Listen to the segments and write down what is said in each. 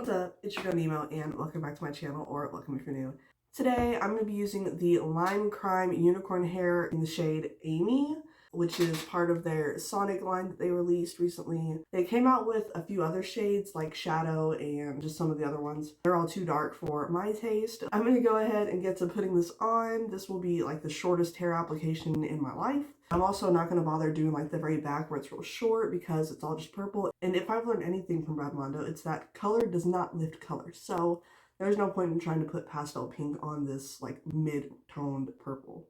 What's up? It's your girl Nemo and welcome back to my channel, or welcome if you're new. Today I'm going to be using the Lime Crime Unicorn Hair in the shade Amy, which is part of their Sonic line that they released recently. They came out with a few other shades like Shadow and just some of the other ones. They're all too dark for my taste. I'm going to go ahead and get to putting this on. This will be like the shortest hair application in my life. I'm also not going to bother doing like the very back where it's real short because it's all just purple. And if I've learned anything from Mondo, it's that color does not lift color. So there's no point in trying to put pastel pink on this like mid-toned purple.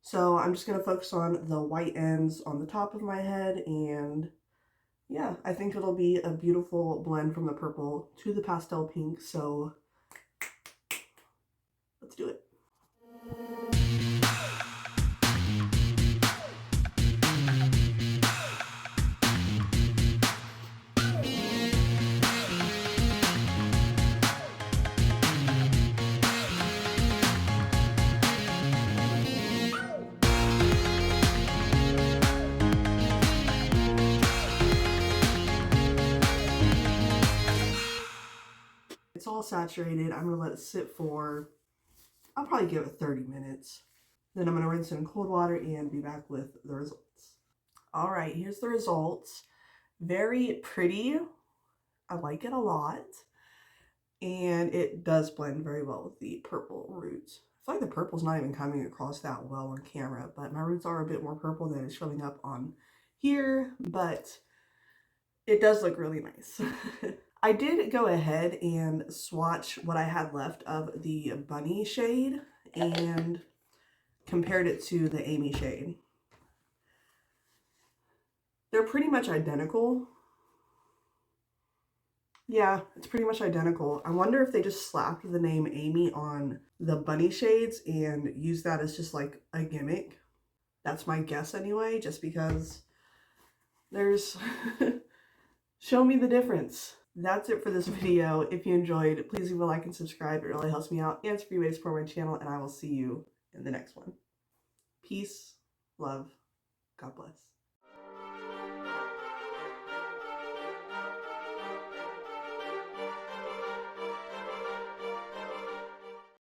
So I'm just going to focus on the white ends on the top of my head, and yeah, I think it'll be a beautiful blend from the purple to the pastel pink. So let's do it. It's all saturated. I'm going to let it sit for, I'll probably give it 30 minutes. Then I'm going to rinse it in cold water and be back with the results. All right, here's the results. Very pretty. I like it a lot. And it does blend very well with the purple roots. I feel like the purple's not even coming across that well on camera, but my roots are a bit more purple than it's showing up on here, but it does look really nice. I did go ahead and swatch what I had left of the bunny shade and compared it to the Amy shade. They're pretty much identical. Yeah, it's pretty much identical. I wonder if they just slapped the name Amy on the bunny shades and used that as just like a gimmick. That's my guess anyway, just because there's... Show me the difference. That's it for this video. If you enjoyed, please leave a like and subscribe. It really helps me out and it's a free way to support my channel, and I will see you in the next one. Peace, love, God bless.